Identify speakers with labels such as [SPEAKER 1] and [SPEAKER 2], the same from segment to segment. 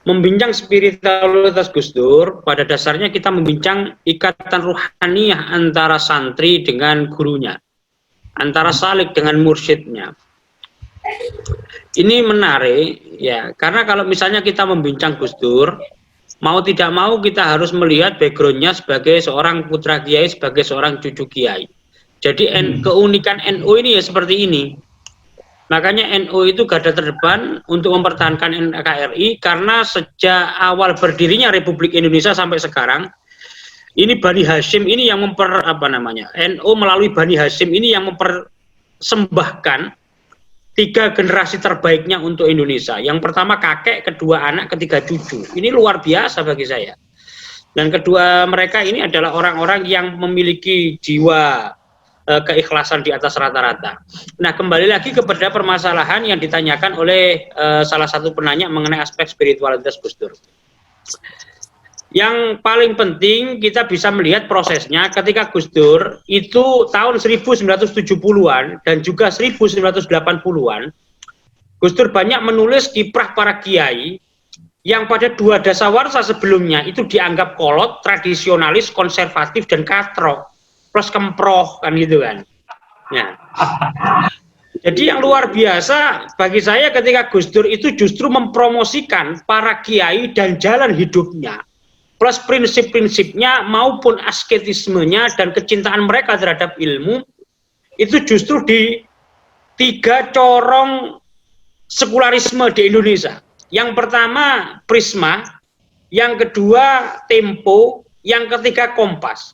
[SPEAKER 1] membincang spiritualitas Gus Dur, pada dasarnya kita membincang ikatan ruhaniyah antara santri dengan gurunya, antara salik dengan mursyidnya. Ini menarik ya, karena kalau misalnya kita membincang Gus Dur, mau tidak mau kita harus melihat backgroundnya sebagai seorang putra kiai, sebagai seorang cucu kiai. Jadi keunikan NU ini ya seperti ini. Makanya NU itu garda terdepan untuk mempertahankan NKRI, karena sejak awal berdirinya Republik Indonesia sampai sekarang, ini Bani Hashim ini yang NU melalui Bani Hashim ini yang mempersembahkan 3 generasi terbaiknya untuk Indonesia. Yang pertama kakek, kedua anak, ketiga cucu. Ini luar biasa bagi saya. Dan kedua mereka ini adalah orang-orang yang memiliki jiwa keikhlasan di atas rata-rata. Nah, kembali lagi kepada permasalahan yang ditanyakan oleh salah satu penanya mengenai aspek spiritualitas Gus Dur. Yang paling penting kita bisa melihat prosesnya ketika Gus Dur itu tahun 1970-an dan juga 1980-an, Gus Dur banyak menulis kiprah para kiai yang pada 2 dasawarsa sebelumnya itu dianggap kolot, tradisionalis, konservatif, dan katro. Plus kemproh kan gitu kan. Nah, jadi yang luar biasa bagi saya ketika Gus Dur itu justru mempromosikan para kiai dan jalan hidupnya, plus prinsip-prinsipnya maupun asketismenya dan kecintaan mereka terhadap ilmu, itu justru di 3 corong sekularisme di Indonesia. Yang pertama Prisma, yang kedua Tempo, yang ketiga Kompas.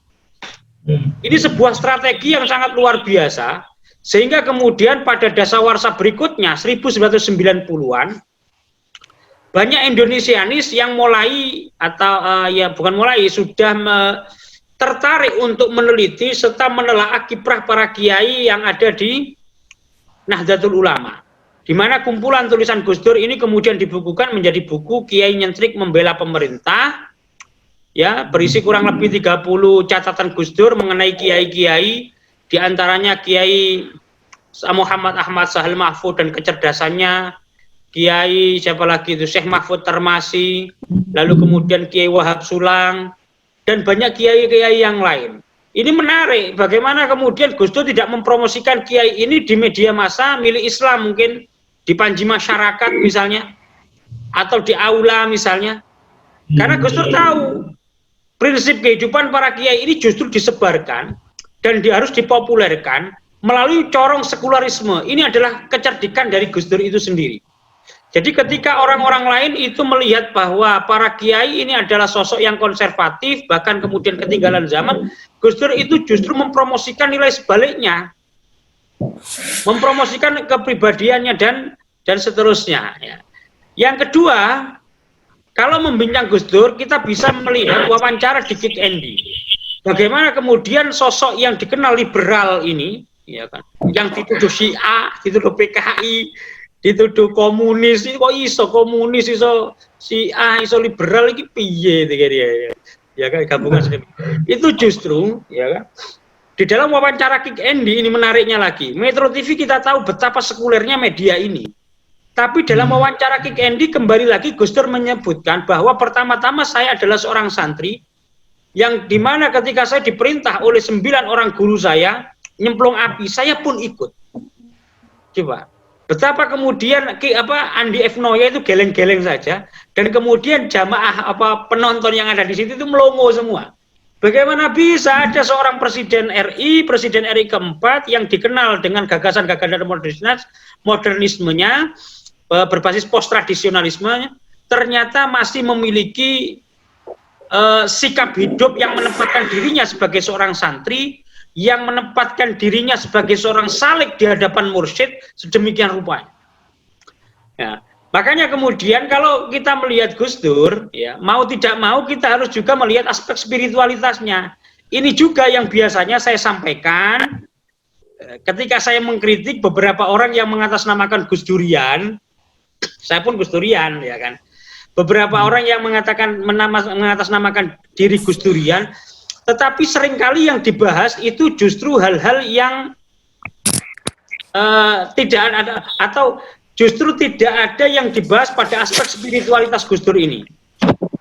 [SPEAKER 1] Ini sebuah strategi yang sangat luar biasa, sehingga kemudian pada dasawarsa berikutnya 1990-an banyak Indonesianis yang mulai atau sudah tertarik untuk meneliti serta menelaah kiprah para kiai yang ada di Nahdlatul Ulama, di mana kumpulan tulisan Gus Dur ini kemudian dibukukan menjadi buku Kiai Nyentrik Membela Pemerintah. Ya, berisi kurang lebih 30 catatan Gus Dur mengenai kiai-kiai, diantaranya Kiai Muhammad Ahmad Sahal Mahfud dan kecerdasannya, Kiai siapa lagi itu Syekh Mahfud Tarmasi, lalu kemudian Kiai Wahab Sulang, dan banyak kiai-kiai yang lain. Ini menarik, bagaimana kemudian Gus Dur tidak mempromosikan kiai ini di media massa milik Islam, mungkin di panji masyarakat misalnya, atau di aula misalnya, karena Gus Dur tahu prinsip kehidupan para kiai ini justru disebarkan dan harus dipopulerkan melalui corong sekularisme. Ini adalah kecerdikan dari Gus Dur itu sendiri. Jadi ketika orang-orang lain itu melihat bahwa para kiai ini adalah sosok yang konservatif, bahkan kemudian ketinggalan zaman, Gus Dur itu justru mempromosikan nilai sebaliknya, mempromosikan kepribadiannya dan seterusnya. Ya. Yang kedua, kalau membincang Gus Dur, kita bisa melihat wawancara di Kick Andy. Bagaimana kemudian sosok yang dikenal liberal ini, ya kan, yang dituduh Syiah, dituduh PKI, dituduh komunis, kok iso komunis, iso Syiah, iso liberal, ini piye dia, ya kan, gabungan sedemikian. Itu justru, ya kan, di dalam wawancara Kick Andy ini menariknya lagi, Metro TV kita tahu betapa sekulernya media ini. Tapi dalam wawancara Kick Andy kembali lagi Gus Dur menyebutkan bahwa pertama-tama saya adalah seorang santri yang dimana ketika saya diperintah oleh 9 orang guru saya nyemplung api, saya pun ikut. Coba, betapa kemudian Andi F. Noya itu geleng-geleng saja, dan kemudian jamaah penonton yang ada di situ itu melongo semua. Bagaimana bisa ada seorang presiden RI keempat yang dikenal dengan gagasan-gagasan modernismenya, berbasis post tradisionalisme, ternyata masih memiliki sikap hidup yang menempatkan dirinya sebagai seorang santri, yang menempatkan dirinya sebagai seorang salik di hadapan mursyid sedemikian rupanya. Ya, makanya kemudian kalau kita melihat Gus Dur, ya, mau tidak mau kita harus juga melihat aspek spiritualitasnya. Ini juga yang biasanya saya sampaikan ketika saya mengkritik beberapa orang yang mengatasnamakan Gus Durian. Saya pun Gus Durian, ya kan. Beberapa orang yang mengatasnamakan diri Gus Durian, tetapi seringkali yang dibahas itu justru hal-hal yang tidak ada, atau justru tidak ada yang dibahas pada aspek spiritualitas Gus Dur ini.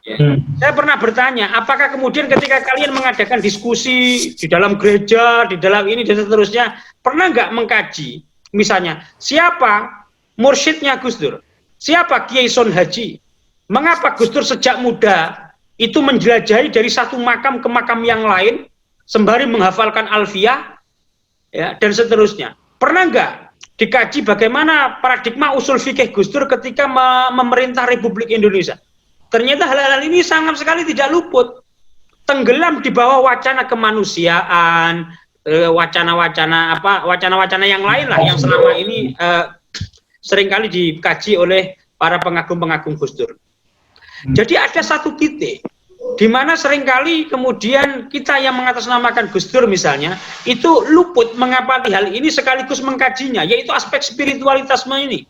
[SPEAKER 1] Ya. Saya pernah bertanya, apakah kemudian ketika kalian mengadakan diskusi di dalam gereja, di dalam ini dan seterusnya, pernah nggak mengkaji, misalnya, siapa mursyidnya Gus Dur? Siapa Kiai Son Haji? Mengapa Gus Dur sejak muda itu menjelajahi dari satu makam ke makam yang lain, sembari menghafalkan Alfiyah, ya, dan seterusnya? Pernah nggak dikaji bagaimana paradigma usul fikih Gus Dur ketika memerintah Republik Indonesia? Ternyata hal-hal ini sangat sekali tidak luput, tenggelam di bawah wacana kemanusiaan, wacana-wacana yang lain lah yang selama ini seringkali dikaji oleh para pengagum-pengagum Gus Dur. Jadi ada satu titik di mana seringkali kemudian kita yang mengatasnamakan Gus Dur misalnya itu luput mengapati hal ini sekaligus mengkajinya, yaitu aspek spiritualitasme ini.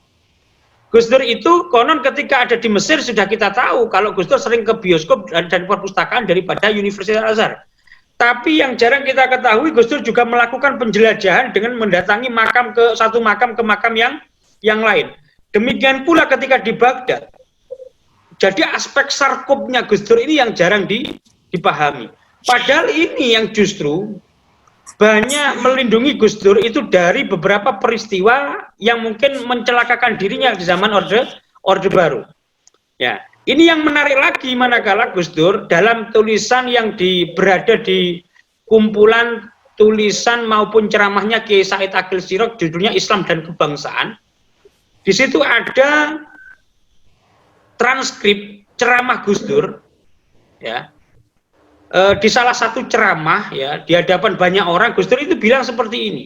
[SPEAKER 1] Gus Dur itu konon ketika ada di Mesir sudah kita tahu kalau Gus Dur sering ke bioskop dan perpustakaan daripada Universitas Al-Azhar. Tapi yang jarang kita ketahui, Gus Dur juga melakukan penjelajahan dengan mendatangi satu makam ke makam yang lain. Demikian pula ketika di Baghdad. Jadi aspek sarkopnya Gus Dur ini yang jarang dipahami. Padahal ini yang justru banyak melindungi Gus Dur itu dari beberapa peristiwa yang mungkin mencelakakan dirinya di zaman Orde Baru. Ya, ini yang menarik lagi manakala Gus Dur dalam tulisan yang berada di kumpulan tulisan maupun ceramahnya Kiai Said Akil Siraj, judulnya Islam dan Kebangsaan. Di situ ada transkrip ceramah Gus Dur, ya, di salah satu ceramah, ya, di hadapan banyak orang, Gus Dur itu bilang seperti ini.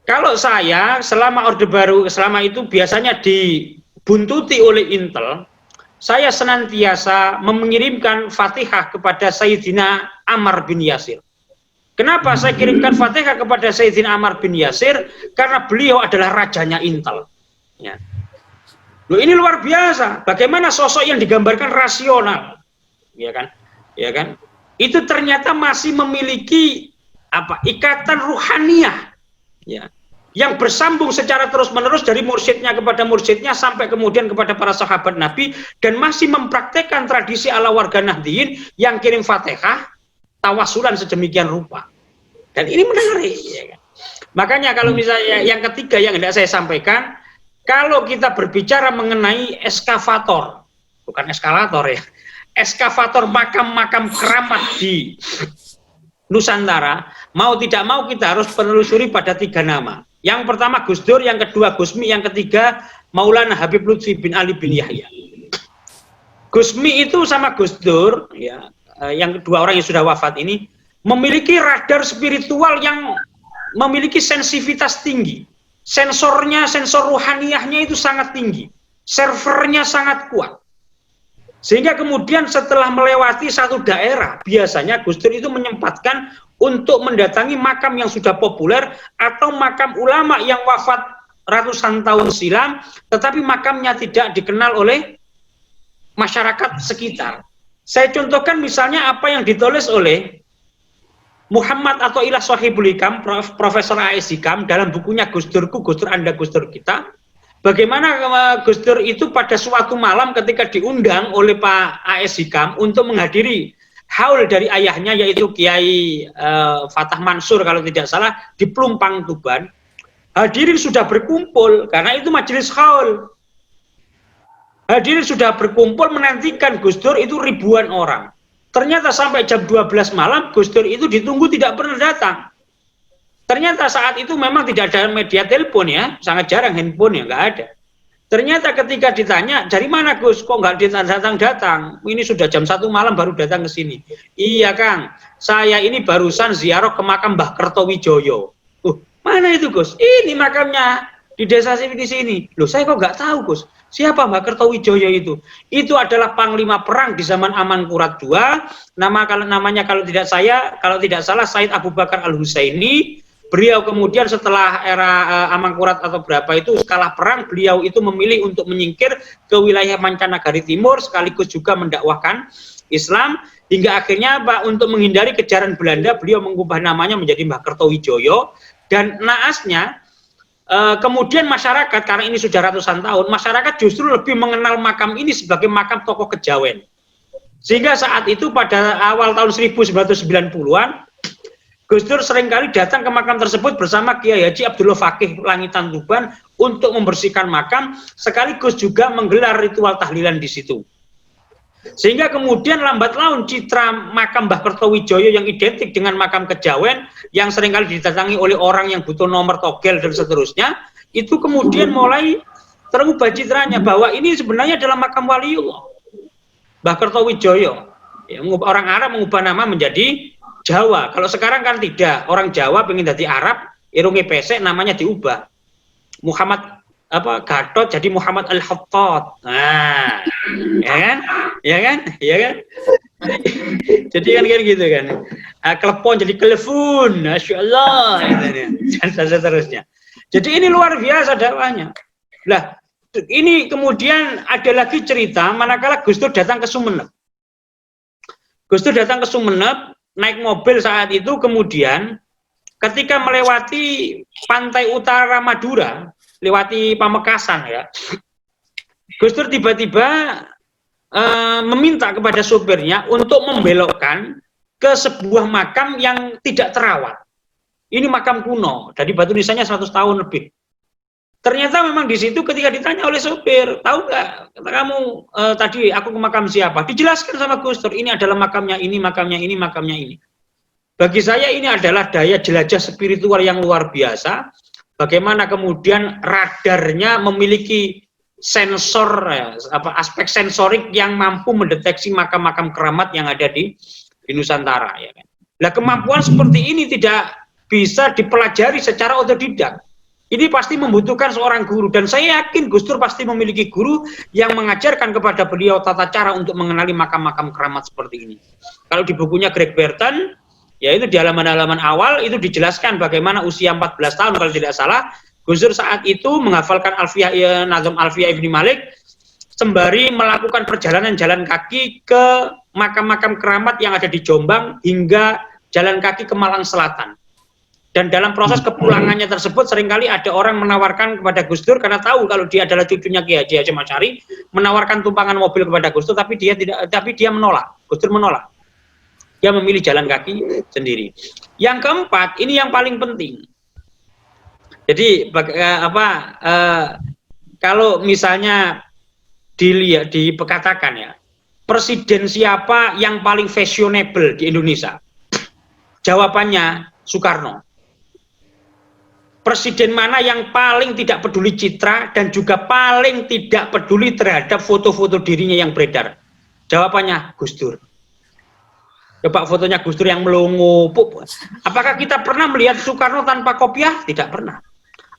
[SPEAKER 1] Kalau saya selama Orde Baru, selama itu biasanya dibuntuti oleh Intel, saya senantiasa mengirimkan Fatihah kepada Sayyidina Ammar bin Yasir. Kenapa saya kirimkan Fatihah kepada Sayyidina Ammar bin Yasir? Karena beliau adalah rajanya Intel. Ya. Loh, ini luar biasa. Bagaimana sosok yang digambarkan rasional, ya kan? Ya kan? Itu ternyata masih memiliki ikatan ruhaniyah, ya, yang bersambung secara terus-menerus dari mursyidnya kepada mursyidnya sampai kemudian kepada para sahabat Nabi, dan masih mempraktekkan tradisi ala warga Nahdliyin yang kirim Fatihah tawasulan sedemikian rupa. Dan ini menarik, ya kan? Makanya kalau misalnya yang ketiga yang hendak saya sampaikan, kalau kita berbicara mengenai eskavator, bukan eskalator ya, eskavator makam-makam keramat di Nusantara, mau tidak mau kita harus menelusuri pada 3 nama. Yang pertama Gus Dur, yang kedua Gusmi, yang ketiga Maulana Habib Lutfi bin Ali bin Yahya. Gusmi itu sama Gus Dur, ya, yang kedua orang yang sudah wafat ini, memiliki radar spiritual yang memiliki sensitivitas tinggi. Sensornya, sensor ruhaniyahnya itu sangat tinggi. Servernya sangat kuat. Sehingga kemudian setelah melewati satu daerah, biasanya Gus Dur itu menyempatkan untuk mendatangi makam yang sudah populer atau makam ulama yang wafat ratusan tahun silam, tetapi makamnya tidak dikenal oleh masyarakat sekitar. Saya contohkan misalnya apa yang ditulis oleh Muhammad atau Ilah Sohibul Hikam, Profesor A.S. Hikam dalam bukunya Gus Durku, Gus Dur Anda, Gus Dur Kita. Bagaimana Gus Dur itu pada suatu malam ketika diundang oleh Pak A.S. Hikam untuk menghadiri haul dari ayahnya, yaitu Kiai Fatah Mansur kalau tidak salah, di Plumpang, Tuban. Hadirin sudah berkumpul karena itu majelis haul. Hadirin sudah berkumpul menantikan Gus Dur itu ribuan orang. Ternyata sampai jam 12 malam Gus Dur itu ditunggu tidak pernah datang. Ternyata saat itu memang tidak ada media telepon ya, sangat jarang handphone ya, nggak ada. Ternyata ketika ditanya, dari mana Gus, kok nggak datang-datang? Ini sudah jam 1 malam baru datang ke sini. Iya Kang, saya ini barusan ziarah ke makam Mbah Kertowijoyo. Mana itu Gus? Ini makamnya di desa sini di sini. Loh, saya kok nggak tahu Gus. Siapa Mbah Kertowijoyo itu? Itu adalah panglima perang di zaman Amankurat II. Namanya kalau tidak salah Said Abu Bakar Al-Husaini. Beliau kemudian setelah era Amangkurat atau berapa itu kalah perang, beliau itu memilih untuk menyingkir ke wilayah Mancanagari Timur sekaligus juga mendakwahkan Islam hingga akhirnya untuk menghindari kejaran Belanda beliau mengubah namanya menjadi Mbah Kertowijoyo. Dan naasnya Kemudian masyarakat, karena ini sudah ratusan tahun, masyarakat justru lebih mengenal makam ini sebagai makam tokoh kejawen. Sehingga saat itu pada awal tahun 1990-an, Gus Dur seringkali datang ke makam tersebut bersama Kiai Haji Abdullah Fakih Langitan Tuban untuk membersihkan makam, sekaligus juga menggelar ritual tahlilan di situ. Sehingga kemudian lambat laun citra makam Mbah Kertowijoyo yang identik dengan makam kejawen, yang seringkali didatangi oleh orang yang butuh nomor togel dan seterusnya, itu kemudian mulai terubah citranya bahwa ini sebenarnya adalah makam waliullah Mbah Kertowijoyo. Ya, orang Arab mengubah nama menjadi Jawa. Kalau sekarang kan tidak, orang Jawa pengen jadi Arab, irunge pesek namanya diubah. Muhammad Gatot jadi Muhammad Al-Hattat. Nah, ya kan? Ya kan? Ya kan? Jadi kan gitu kan. Klepon jadi Klepun, masyaallah dan seterusnya. Jadi ini luar biasa dakwahnya. Lah, ini kemudian ada lagi cerita manakala Gus Dur datang ke Sumeneb. Gus Dur datang ke Sumeneb naik mobil saat itu, kemudian ketika melewati pantai utara Madura, lewati Pamekasan ya, Gus Dur tiba-tiba meminta kepada sopirnya untuk membelokkan ke sebuah makam yang tidak terawat. Ini makam kuno, dari batu nisannya 100 tahun lebih. Ternyata memang di situ ketika ditanya oleh sopir, tahu nggak, kata kamu tadi aku ke makam siapa? Dijelaskan sama Gus Dur, ini adalah makamnya ini, makamnya ini, makamnya ini. Bagi saya ini adalah daya jelajah spiritual yang luar biasa. Bagaimana kemudian radarnya memiliki sensor, aspek sensorik yang mampu mendeteksi makam-makam keramat yang ada di Nusantara. Ya kan? Nah, kemampuan seperti ini tidak bisa dipelajari secara otodidak. Ini pasti membutuhkan seorang guru, dan saya yakin Gus Dur pasti memiliki guru yang mengajarkan kepada beliau tata cara untuk mengenali makam-makam keramat seperti ini. Kalau di bukunya Greg Burton, yaitu di halaman-halaman awal itu dijelaskan bagaimana usia 14 tahun kalau tidak salah, Gus Dur saat itu menghafalkan Alfiyah, Nazm Alfiyah Ibni Malik sembari melakukan perjalanan jalan kaki ke makam-makam keramat yang ada di Jombang hingga jalan kaki ke Malang Selatan. Dan dalam proses kepulangannya tersebut seringkali ada orang menawarkan kepada Gus Dur, karena tahu kalau dia adalah cucunya Kiai Haji Hasyim Asy'ari, menawarkan tumpangan mobil kepada Gus Dur, tapi dia menolak. Gus Dur menolak. Dia memilih jalan kaki sendiri. Yang keempat, ini yang paling penting. Jadi kalau misalnya dikatakan ya, presiden siapa yang paling fashionable di Indonesia? Jawabannya Soekarno. Presiden mana yang paling tidak peduli citra dan juga paling tidak peduli terhadap foto-foto dirinya yang beredar? Jawabannya Gus Dur. Coba fotonya Gus Dur yang melongo. Apakah kita pernah melihat Soekarno tanpa kopiah? Tidak pernah.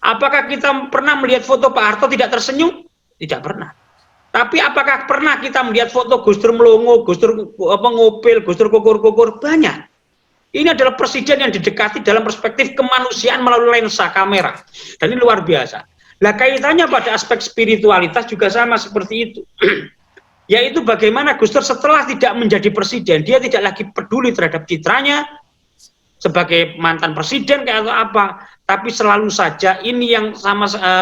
[SPEAKER 1] Apakah kita pernah melihat foto Pak Harto tidak tersenyum? Tidak pernah. Tapi apakah pernah kita melihat foto Gus Dur melongo, Gus Dur ngopil, Gus Dur kukur-kukur? Banyak. Ini adalah presiden yang didekati dalam perspektif kemanusiaan melalui lensa kamera. Dan ini luar biasa. Nah, kaitannya pada aspek spiritualitas juga sama seperti itu. Yaitu bagaimana Gus Dur setelah tidak menjadi presiden, dia tidak lagi peduli terhadap citranya sebagai mantan presiden kayak atau apa, tapi selalu saja ini yang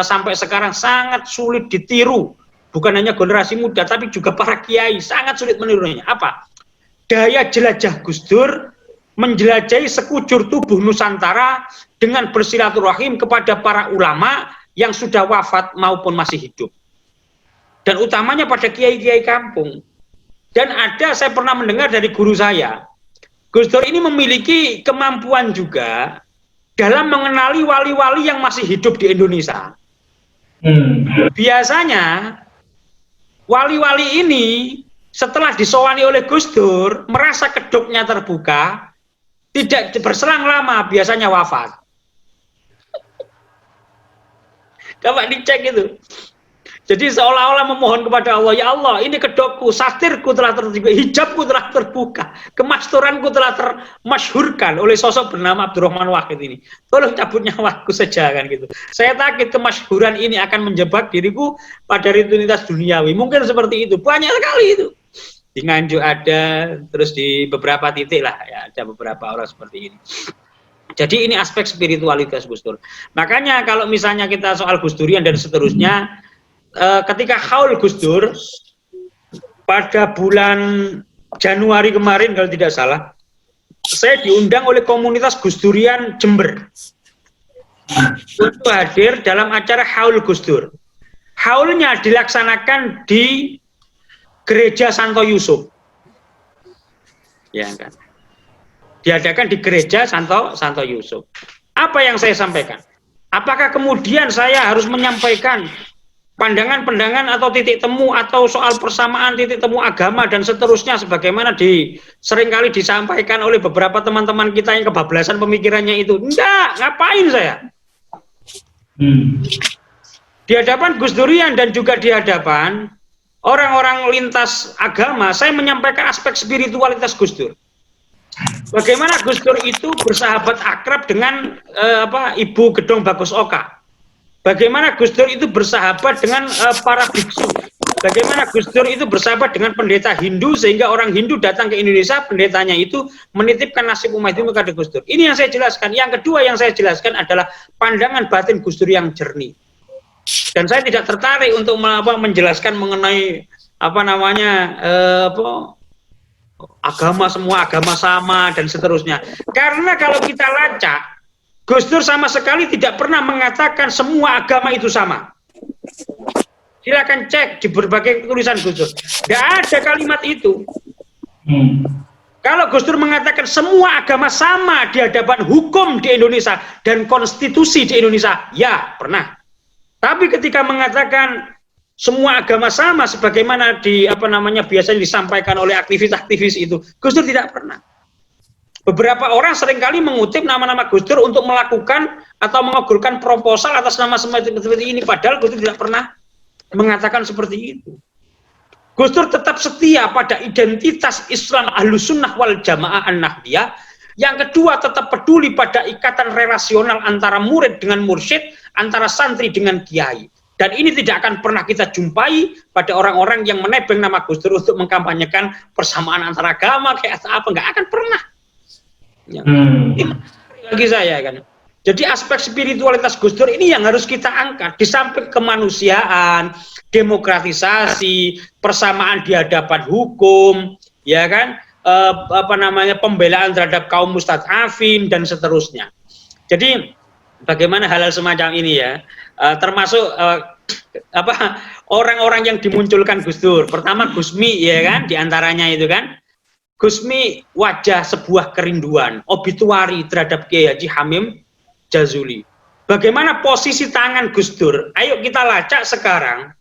[SPEAKER 1] sampai sekarang sangat sulit ditiru. Bukan hanya generasi muda, tapi juga para kiai sangat sulit menirunya. Apa? Daya jelajah Gus Dur menjelajahi sekujur tubuh Nusantara dengan bersilaturahim kepada para ulama yang sudah wafat maupun masih hidup. Dan utamanya pada kiai-kiai kampung. Dan saya pernah mendengar dari guru saya, Gus Dur ini memiliki kemampuan juga dalam mengenali wali-wali yang masih hidup di Indonesia. Biasanya wali-wali ini setelah disowani oleh Gus Dur, merasa kedoknya terbuka, tidak berselang lama biasanya wafat. Coba dicek itu. Jadi seolah-olah memohon kepada Allah, ya Allah, ini kedokku, satirku telah terbuka, hijabku telah terbuka, kemasturanku telah termasyhurkan oleh sosok bernama Abdurrahman Wahid ini. Tolong cabut nyawaku saja kan gitu. Saya takut kemasyhuran ini akan menjebak diriku pada rutinitas duniawi. Mungkin seperti itu. Banyak sekali itu. Di Nganjuk ada, terus di beberapa titik lah ya, ada beberapa orang seperti ini. Jadi ini aspek spiritualitas Gus Dur. Makanya kalau misalnya kita soal Gus Durian dan seterusnya, ketika haul Gus Dur pada bulan Januari kemarin kalau tidak salah, saya diundang oleh komunitas Gus Durian Jember untuk hadir dalam acara haul Gus Dur. Haulnya dilaksanakan di Gereja Santo Yusuf, ya kan? Diadakan di Gereja Santo Yusuf. Apa yang saya sampaikan? Apakah kemudian saya harus menyampaikan pandangan-pandangan atau titik temu atau soal persamaan titik temu agama dan seterusnya sebagaimana seringkali disampaikan oleh beberapa teman-teman kita yang kebablasan pemikirannya itu? Enggak, ngapain saya? Di hadapan Gus Durian dan juga di hadapan orang-orang lintas agama, saya menyampaikan aspek spiritualitas Gus Dur. Bagaimana Gus Dur itu bersahabat akrab dengan Ibu Gedong Bagus Oka. Bagaimana Gus Dur itu bersahabat dengan para biksu. Bagaimana Gus Dur itu bersahabat dengan pendeta Hindu sehingga orang Hindu datang ke Indonesia, pendetanya itu menitipkan nasib umat itu kepada Gus Dur. Ini yang saya jelaskan. Yang kedua yang saya jelaskan adalah pandangan batin Gus Dur yang jernih. Dan saya tidak tertarik untuk menjelaskan mengenai agama, semua agama sama dan seterusnya. Karena kalau kita lacak, Gus Dur sama sekali tidak pernah mengatakan semua agama itu sama. Silakan cek di berbagai tulisan Gus Dur. Tidak ada kalimat itu. Kalau Gus Dur mengatakan semua agama sama di hadapan hukum di Indonesia dan konstitusi di Indonesia, ya pernah. Tapi ketika mengatakan semua agama sama sebagaimana biasanya disampaikan oleh aktivis-aktivis itu, Gus Dur tidak pernah. Beberapa orang seringkali mengutip nama-nama Gus Dur untuk melakukan atau mengabulkan proposal atas nama seperti ini, padahal Gus Dur tidak pernah mengatakan seperti itu. Gus Dur tetap setia pada identitas Islam Ahlus Sunnah wal Jamaah An-Nahdiyah. Yang kedua, tetap peduli pada ikatan relasional antara murid dengan mursyid, antara santri dengan kiai. Dan ini tidak akan pernah kita jumpai pada orang-orang yang menebeng nama Gus Dur untuk mengkampanyekan persamaan antara agama kayak apa, nggak akan pernah. Ya. Ini bagi saya kan. Jadi aspek spiritualitas Gus Dur ini yang harus kita angkat di samping kemanusiaan, demokratisasi, persamaan di hadapan hukum, ya kan, pembelaan terhadap kaum mustadafin dan seterusnya. Jadi bagaimana hal-hal semacam ini ya, termasuk orang-orang yang dimunculkan Gus Dur. Pertama Gusmi ya kan, diantaranya itu kan. Gusmi wajah sebuah kerinduan, obituari terhadap Kiai Haji Hamim Jazuli. Bagaimana posisi tangan Gus Dur? Ayo kita lacak sekarang.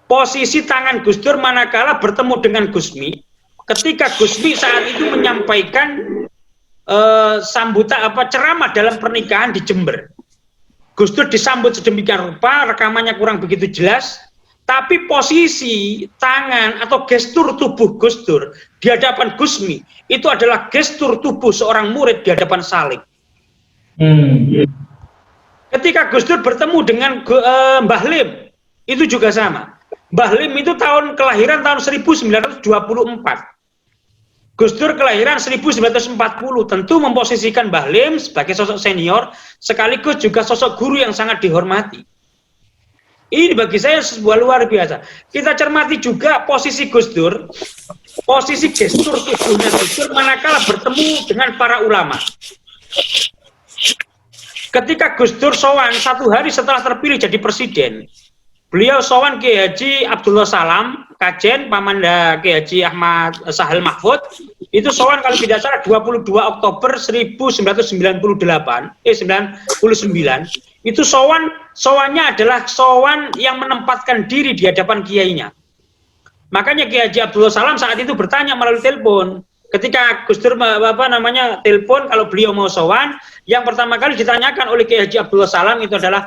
[SPEAKER 1] Posisi tangan Gus Dur manakala bertemu dengan Gusmi, ketika Gusmi saat itu menyampaikan ceramah dalam pernikahan di Jember. Gus Dur disambut sedemikian rupa, rekamannya kurang begitu jelas, tapi posisi tangan atau gestur tubuh Gus Dur di hadapan Gusmi itu adalah gestur tubuh seorang murid di hadapan Salik. Ketika Gus Dur bertemu dengan Mbah Lim, itu juga sama. Mbah Lim itu kelahiran tahun 1924. Gus Dur kelahiran 1940, tentu memposisikan Mbah Lim sebagai sosok senior, sekaligus juga sosok guru yang sangat dihormati. Ini bagi saya sebuah luar biasa. Kita cermati juga posisi Gus Dur, posisi gestur tubuhnya Gus Dur manakala bertemu dengan para ulama. Ketika Gus Dur sowan 1 hari setelah terpilih jadi presiden, beliau sowan Kiai Haji Abdullah Salam, Kajen, Pamanda Kiai Haji Ahmad Sahal Mahfud, itu sowan kalau tidak salah 22 Oktober 1999, itu sowannya adalah sowan yang menempatkan diri di hadapan kiainya. Makanya Kiai Haji Abdullah Salam saat itu bertanya melalui telepon. Ketika Gus Dur telepon kalau beliau mau sowan, yang pertama kali ditanyakan oleh Kiai Haji Abdullah Salam itu adalah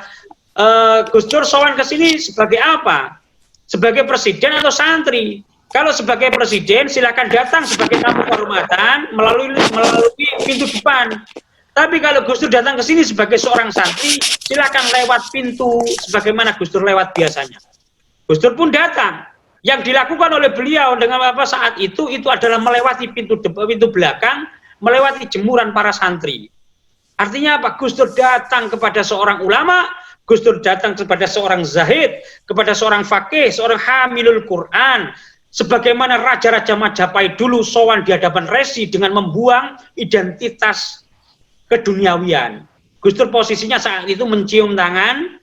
[SPEAKER 1] Gus Dur sowan ke sini sebagai apa? Sebagai presiden atau santri? Kalau sebagai presiden silakan datang sebagai tamu kehormatan melalui pintu depan. Tapi kalau Gus Dur datang ke sini sebagai seorang santri, silakan lewat pintu sebagaimana Gus Dur lewat biasanya. Gus Dur pun datang. Yang dilakukan oleh beliau dengan saat itu adalah melewati pintu belakang, melewati jemuran para santri. Artinya apa? Gus Dur datang kepada seorang ulama, Gus Dur datang kepada seorang zahid, kepada seorang fakih, seorang hamilul Quran. Sebagaimana raja-raja Majapahit dulu sowan di hadapan resi dengan membuang identitas keduniawian. Gus Dur posisinya saat itu mencium tangan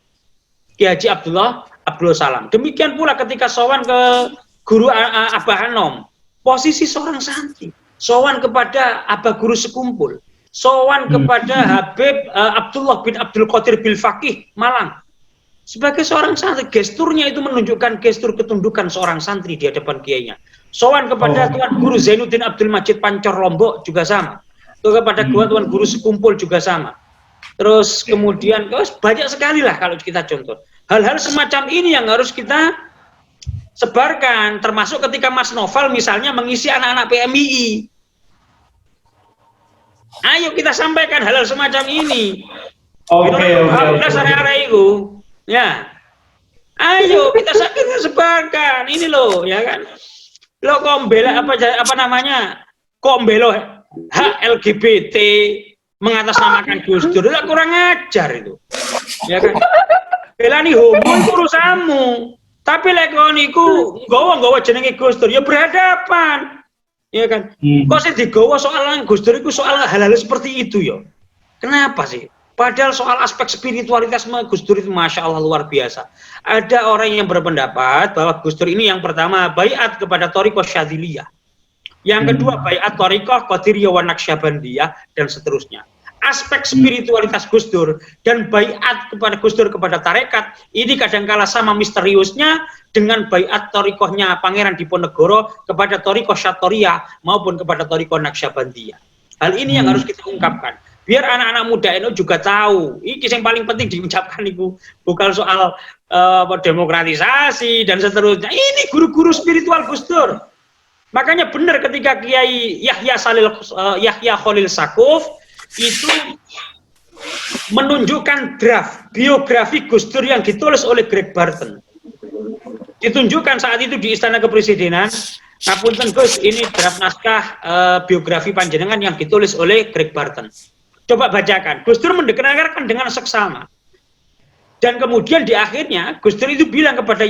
[SPEAKER 1] Kiai Haji Abdul Salam. Demikian pula ketika sowan ke Guru Abah Anom, posisi seorang santri. Sowan kepada Abah Guru Sekumpul. Sowan kepada Habib Abdullah bin Abdul Qadir bil Faqih Malang. Sebagai seorang santri, gesturnya itu menunjukkan gestur ketundukan seorang santri di hadapan kiainya. Sowan kepada Tuan Guru Zainuddin Abdul Majid Pancor Lombok juga sama. Kepada Tuan Guru Sekumpul juga sama. Terus kemudian banyak sekali lah kalau kita contoh. Hal-hal semacam ini yang harus kita sebarkan, termasuk ketika Mas Novel misalnya mengisi anak-anak PMII. Ayo kita sampaikan hal-hal semacam ini. Oke. Itu. Ya. Ayo kita sebarkan. Ini loh, ya kan. Lo kok membela apa namanya? Kok membela hak LGBT, mengatasnamakan Gus Dur, itu kurang ajar itu. Ya kan? Belani homo itu urusanmu. Tapi lek kon iku nggawa jenenge Gus Dur ya berhadapan. Ya kan? Kok sih digawa soal Gus Dur itu soal hal-hal seperti itu ya. Kenapa sih? Padahal soal aspek spiritualitas Gus Dur itu Masya Allah luar biasa. Ada orang yang berpendapat bahwa Gus Dur ini yang pertama baiat kepada Thariqah Syadziliyah. Yang kedua baiat Thariqah Qadiriyah wa Naqsyabandiyah dan seterusnya. Aspek spiritualitas Gus Dur dan baiat kepada Gus Dur kepada tarekat ini kadangkala sama misteriusnya dengan baiat Thariqahnya Pangeran Diponegoro kepada Thariqah Syatoriyah maupun kepada Thariqah Naqsyabandiyah. Hal ini yang harus kita ungkapkan. Biar anak-anak muda itu juga tahu. Ini yang paling penting diucapkan itu bukan soal demokratisasi dan seterusnya. Ini guru-guru spiritual Gus Dur. Makanya benar ketika Kiai Yahya Khalil Saquf itu menunjukkan draft biografi Gus Dur yang ditulis oleh Greg Barton. Ditunjukkan saat itu di Istana Kepresidenan. Ngapunten Gus, ini draft naskah biografi panjenengan yang ditulis oleh Greg Barton. Coba bacakan. Gus Dur mendengarkan dengan seksama. Dan kemudian di akhirnya Gus Dur itu bilang kepada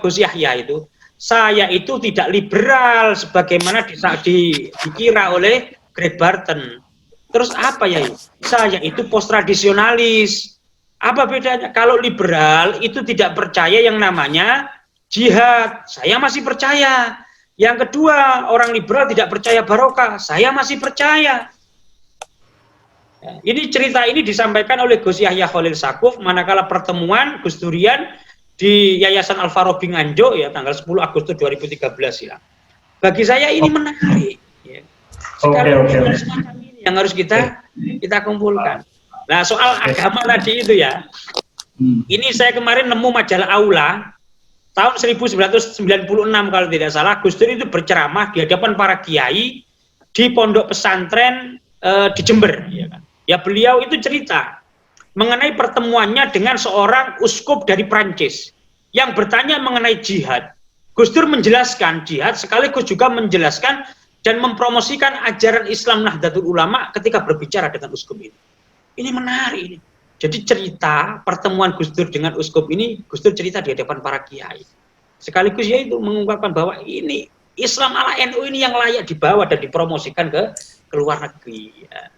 [SPEAKER 1] Gus Yahya itu, saya itu tidak liberal sebagaimana dikira oleh Greg Barton. Terus apa ya? Saya itu post tradisionalis. Apa bedanya? Kalau liberal itu tidak percaya yang namanya jihad. Saya masih percaya. Yang kedua, orang liberal tidak percaya barokah. Saya masih percaya. Ini cerita ini disampaikan oleh Gus Yahya Khalil Saquf manakala pertemuan Gus Durian di Yayasan Al-Farabi Nganjuk ya tanggal 10 Agustus 2013 ya. Bagi saya ini menarik. Ya. Sekali semacam ini yang harus kita kumpulkan. Nah soal agama tadi itu ya. Ini saya kemarin nemu majalah Aula tahun 1996 kalau tidak salah. Gus Dur itu berceramah di hadapan para kiai di pondok pesantren di Jember. Ya kan? Ya beliau itu cerita mengenai pertemuannya dengan seorang uskup dari Prancis yang bertanya mengenai jihad. Gus Dur menjelaskan jihad sekaligus juga menjelaskan dan mempromosikan ajaran Islam Nahdlatul Ulama ketika berbicara dengan uskup ini. Ini menarik ini. Jadi cerita pertemuan Gus Dur dengan uskup ini, Gus Dur cerita di hadapan para kiai. Sekaligus ya itu mengungkapkan bahwa ini Islam ala NU ini yang layak dibawa dan dipromosikan ke luar negeri. Ya.